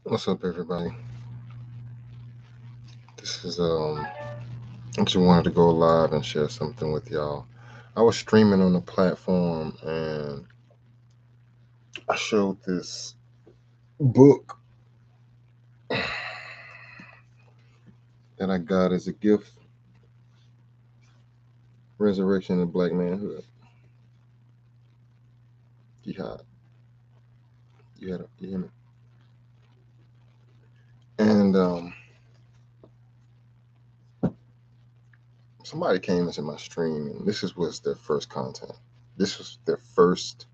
What's up, everybody? This is I just wanted to go live and share something with y'all. I was streaming on the platform and I showed this book that I got as a gift, Resurrection of Black Manhood. Jihad. You hear me? And somebody came into my stream and was their first content. This was their first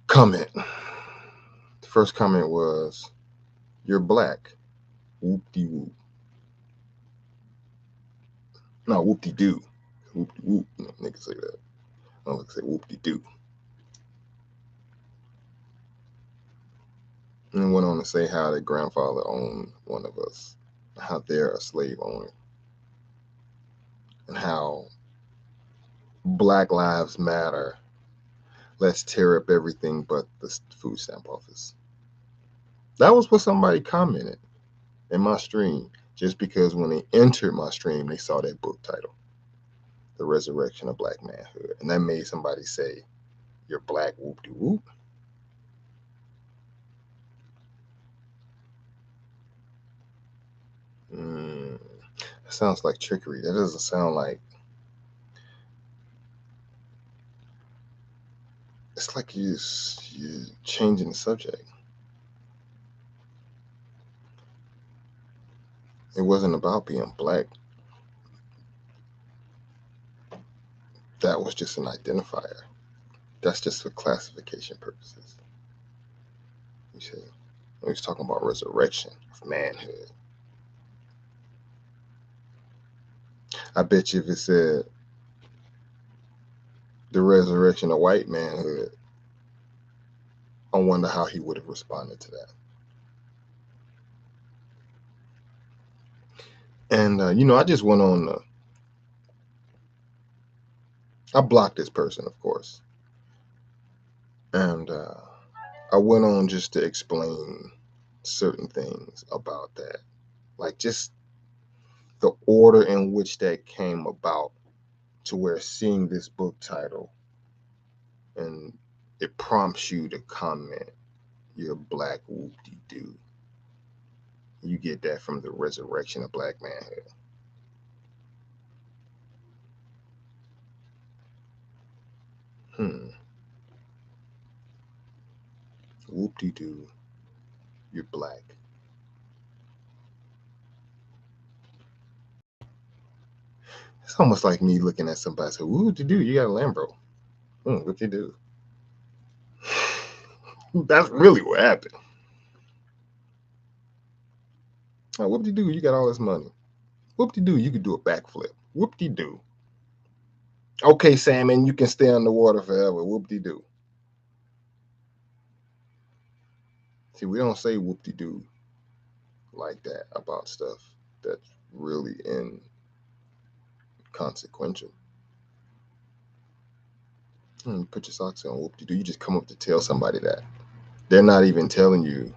comment. The first comment was, "You're black. Whoop de whoop." No, whoop de doo. Whoop de whoop. No, niggas say that. I don't like to say whoop de doo. And went on to say how their grandfather owned one of us, how they're a slave owner, and how Black Lives Matter. Let's tear up everything but the food stamp office. That was what somebody commented in my stream, just because when they entered my stream, they saw that book title, The Resurrection of Black Manhood. And that made somebody say, "You're black, whoop de whoop." That sounds like trickery. That doesn't sound like. It's like you're changing the subject. It wasn't about being black. That was just an identifier. That's just for classification purposes. You see, we was talking about resurrection of manhood. I bet you if it said the resurrection of white manhood, I wonder how he would have responded to that. And I just went on. I blocked this person, of course, and I went on just to explain certain things about that, like just the order in which that came about, to where seeing this book title and it prompts you to comment, "You're black, whoop-de-doo." You get that from the resurrection of black manhood. Whoop-de-doo, you're black. It's almost like me looking at somebody and say, "Whoop-de-doo, you got a Lambro." Whoop-de-doo. That's really what happened. Whoop-de-doo, you got all this money. Whoop-de-doo, you could do a backflip. Whoop-de-doo. Okay, salmon, you can stay underwater forever. Whoop-de-doo. See, we don't say whoop-de-doo like that about stuff that's really inconsequential. Put your socks on. Whoop-de-doo. You just come up to tell somebody that. They're not even telling you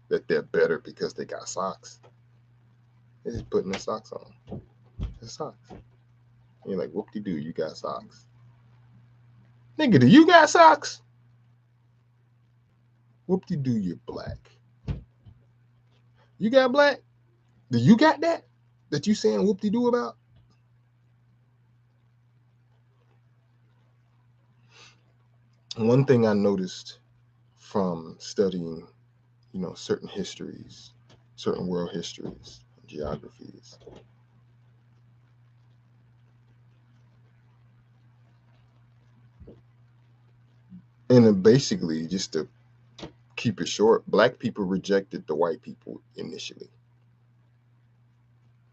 that they're better because they got socks. They're just putting their socks on. Their socks. And you're like, whoop-de-doo, you got socks. Nigga, do you got socks? Whoop-de-doo, you're black. You got black? Do you got that? That you saying whoop-de-doo about? One thing I noticed from studying, certain histories, certain world histories, geographies, and then basically, just to keep it short, black people rejected the white people initially.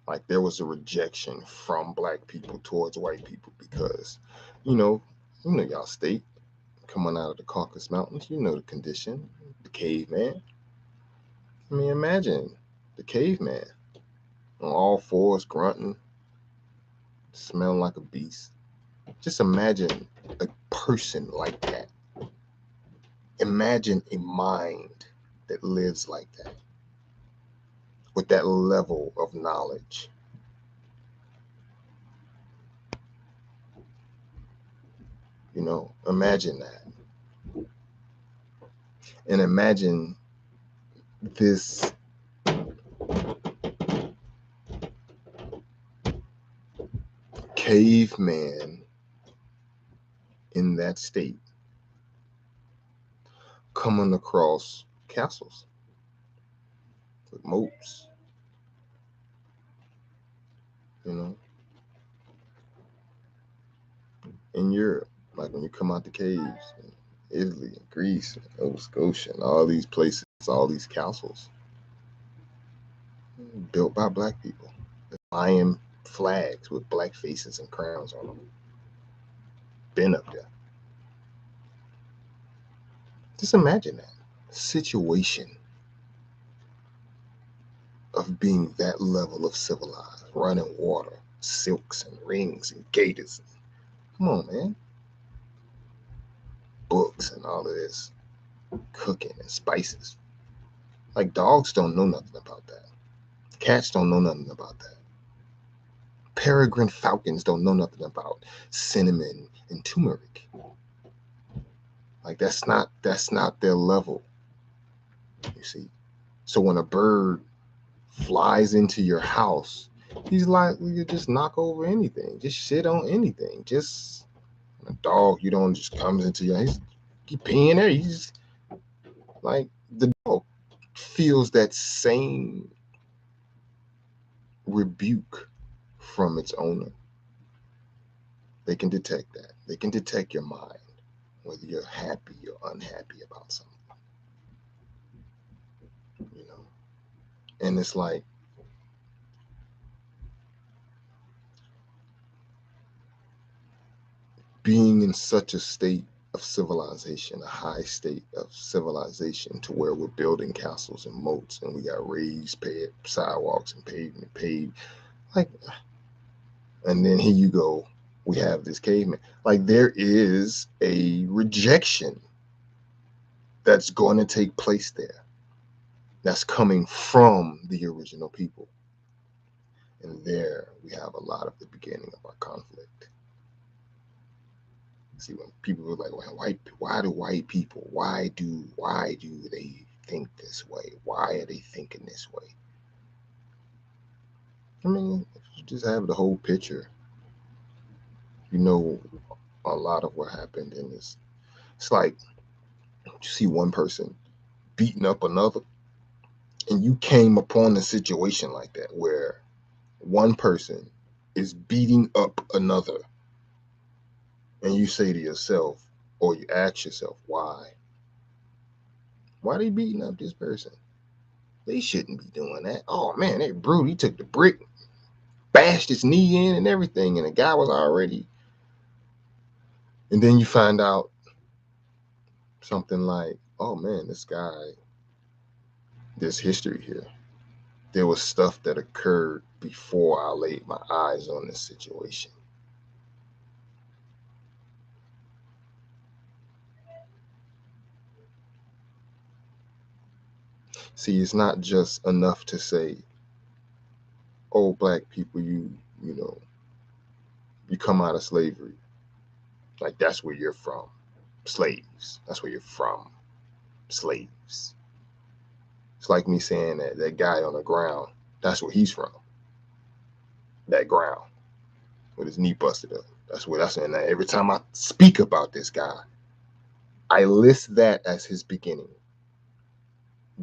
Like there was a rejection from black people towards white people because, y'all state coming out of the Caucasus Mountains, the condition, the caveman. I mean, imagine the caveman on all fours, grunting, smelling like a beast. Just imagine a person like that Imagine a mind that lives like that, with that level of knowledge. Imagine that. And imagine this caveman in that state coming across castles with moats, you know, in Europe, like when you come out the caves, Italy, Greece, Nova Scotia, and all these places, all these castles built by black people, lion flags with black faces and crowns on them. Been up there. Just imagine that situation of being that level of civilized, running water, silks and rings and gators. Come on, man. Books and all of this cooking and spices. Like dogs don't know nothing about that. Cats don't know nothing about that. Peregrine falcons don't know nothing about cinnamon and turmeric. Like that's not their level. You see. So when a bird flies into your house, he's likely to just knock over anything, just shit on anything. Just a dog, you don't just comes into your house, he peeing there. He's like the dog feels that same rebuke from its owner. They can detect that. They can detect your mind, whether you're happy or unhappy about something. And it's like being in such a state of civilization, a high state of civilization, to where we're building castles and moats, and we got raised sidewalks and paved, like, and then here you go, we have this caveman. Like there is a rejection that's going to take place there, that's coming from the original people, and there we have a lot of the beginning of our conflict. See, when people were like, well, why do white people, why do they think this way? Why are they thinking this way? I mean, if you just have the whole picture, a lot of what happened in this. It's like you see one person beating up another, and you came upon a situation like that where one person is beating up another, and you say to yourself, or you ask yourself, why? Why are they beating up this person? They shouldn't be doing that. Oh man, they brutal. He took the brick, bashed his knee in and everything, and the guy was already. And then you find out something like, oh man, this guy, there's history here. There was stuff that occurred before I laid my eyes on this situation. See, it's not just enough to say, oh, black people, you come out of slavery. Like that's where you're from. Slaves. That's where you're from. Slaves. It's like me saying that guy on the ground, that's where he's from. That ground with his knee busted up. That's where that's in. Every time I speak about this guy, I list that as his beginning.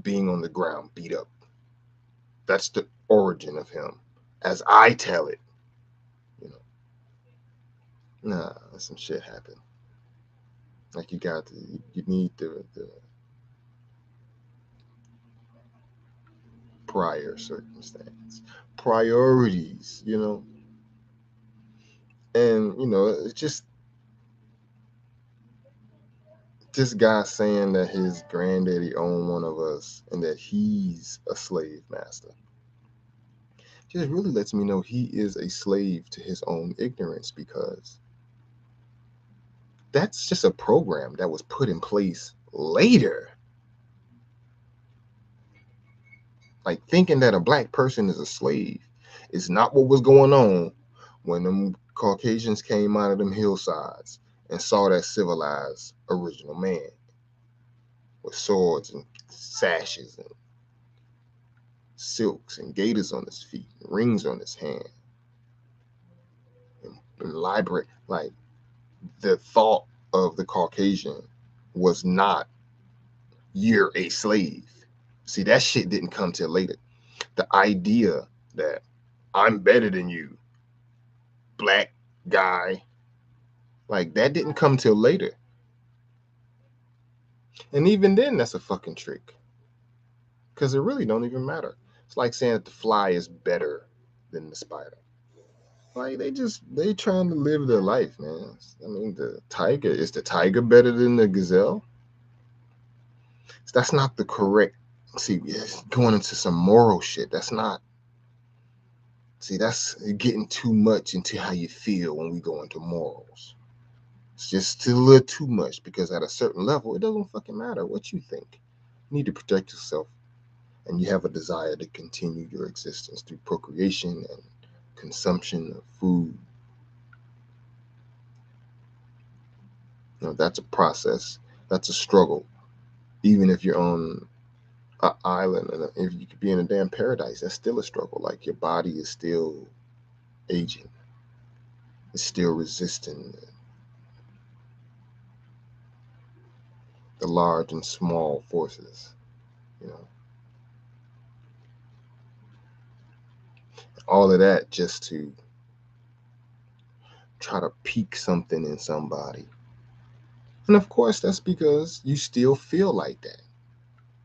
Being on the ground, beat up. That's the origin of him, as I tell it. Nah, some shit happened. Like you need the prior circumstance, priorities, and it's just this guy saying that his granddaddy owned one of us and that he's a slave master just really lets me know he is a slave to his own ignorance, because that's just a program that was put in place later. Like thinking that a black person is a slave is not what was going on when them Caucasians came out of them hillsides and saw that civilized original man with swords and sashes and silks and gaiters on his feet, and rings on his hand, and library. Like the thought of the Caucasian was not you're a slave. See, that shit didn't come till later. The idea that I'm better than you, black guy, like that didn't come till later. And even then, that's a fucking trick. Because it really don't even matter. It's like saying that the fly is better than the spider. Like they trying to live their life, man. I mean, the tiger better than the gazelle? That's not the correct. See, going into some moral shit. That's not. See, that's getting too much into how you feel when we go into morals. It's just a little too much because at a certain level, it doesn't fucking matter what you think. You need to protect yourself, and you have a desire to continue your existence through procreation and consumption of food. That's a process. That's a struggle. Even if you're on an island and if you could be in a damn paradise, that's still a struggle. Like your body is still aging. It's still resisting the large and small forces, you know. All of that just to try to peak something in somebody. And of course, that's because you still feel like that.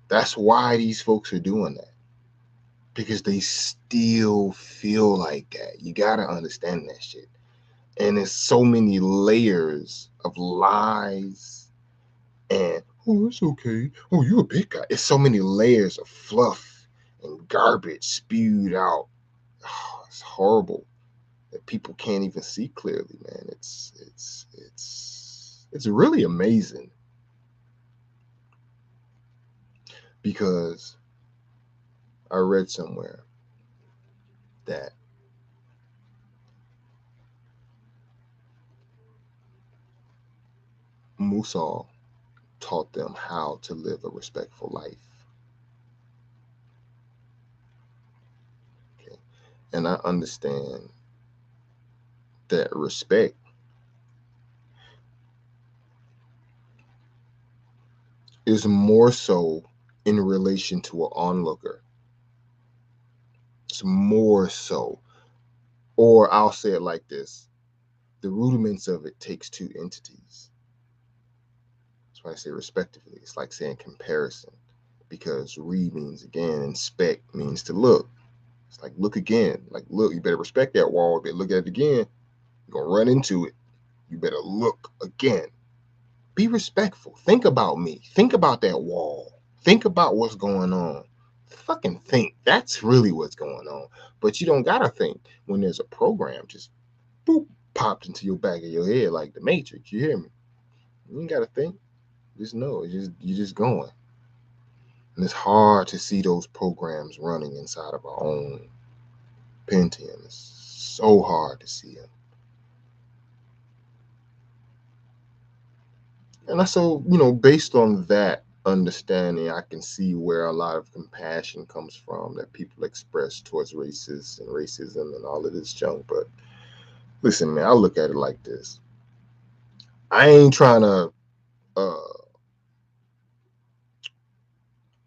That's why these folks are doing that. Because they still feel like that. You gotta understand that shit. And there's so many layers of lies and oh, it's okay. Oh, you're a big guy. It's so many layers of fluff and garbage spewed out. Oh, it's horrible that people can't even see clearly, man. It's really amazing because I read somewhere that Musa taught them how to live a respectful life. Okay. And I understand that respect is more so in relation to an onlooker. It's more so. Or I'll say it like this: the rudiments of it takes two entities. That's why I say respectively. It's like saying comparison. Because read means again and spec means to look. It's like look again. Like look, you better respect that wall. You better look at it again. You're gonna run into it. You better look again. Be respectful. Think about me. Think about that wall. Think about what's going on. Fucking think. That's really what's going on. But you don't gotta think when there's a program just boop popped into your back of your head like the Matrix. You hear me? You ain't gotta think. Just know. You're just going. And it's hard to see those programs running inside of our own Pentium. It's so hard to see them. And so, based on that understanding, I can see where a lot of compassion comes from that people express towards racists and racism and all of this junk. But listen, man, I look at it like this. I ain't trying to,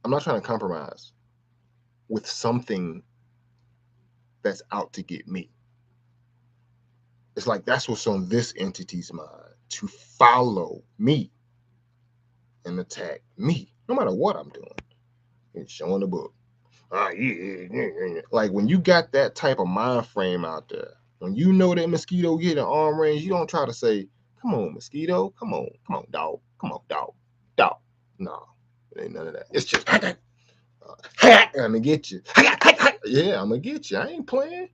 I'm not trying to compromise with something that's out to get me. It's like that's what's on this entity's mind, to follow me and attack me, no matter what I'm doing. It's showing the book. Yeah. Like when you got that type of mind frame out there, when you know that mosquito get in arm range, you don't try to say, "Come on, mosquito, come on, dog, come on, dog." No, it ain't none of that. It's just, I'm gonna get you. Yeah, I'm gonna get you. I ain't playing.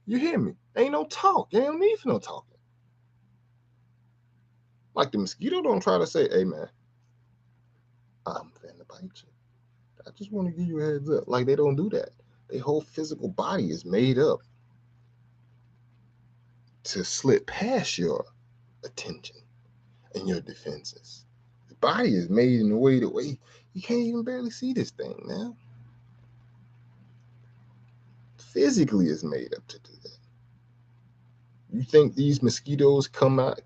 You hear me? Ain't no talk. You ain't need for no talking. Like the mosquito don't try to say, "Hey man, bite you. I just want to give you a heads up. Like, they don't do that. Their whole physical body is made up to slip past your attention and your defenses. The body is made in a way that way you can't even barely see this thing now. Physically is made up to do that. You think these mosquitoes come out,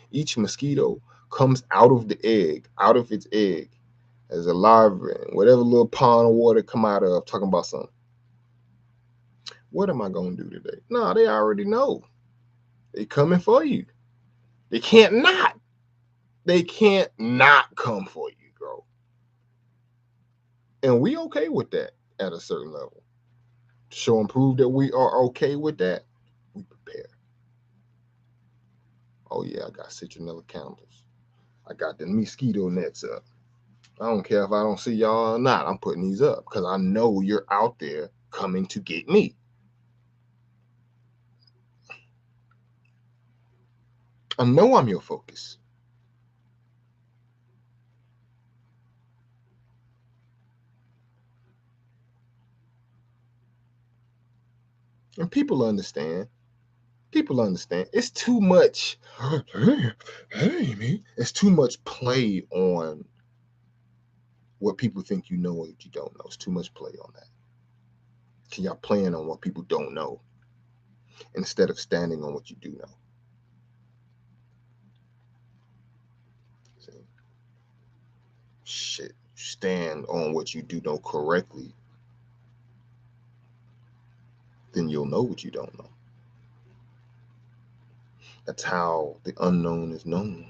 each mosquito comes out of the egg, out of its egg, as a larva, and whatever little pond of water come out of, talking about something. What am I going to do today? No, they already know. They coming for you. They can't not. They can't not come for you, bro. And we okay with that at a certain level. To show and prove that we are okay with that, we prepare. Oh yeah, I got citronella candles. I got the mosquito nets up. I don't care if I don't see y'all or not. I'm putting these up because I know you're out there coming to get me. I know I'm your focus. And people understand. People understand. It's too much. Hey, me. It's too much play on what people think you know or what you don't know. It's too much play on that. So y'all playing on what people don't know instead of standing on what you do know. See? Shit. Stand on what you do know correctly, then you'll know what you don't know. That's how the unknown is known.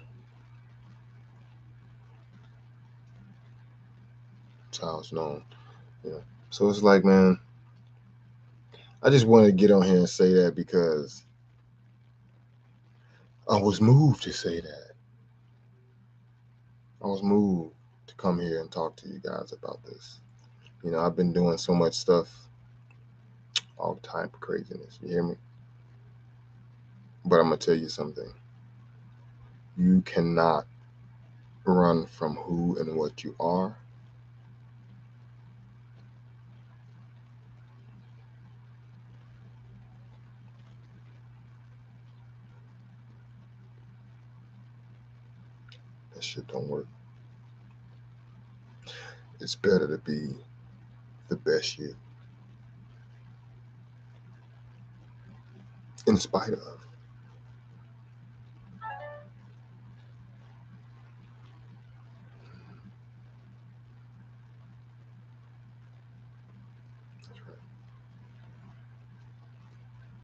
That's how it's known. Yeah. So it's like, man, I just wanted to get on here and say that because I was moved to say that. I was moved to come here and talk to you guys about this. You know, I've been doing so much stuff all the time for craziness. You hear me? But I'm going to tell you something. You cannot run from who and what you are. That shit don't work. It's better to be the best you, in spite of. That's right.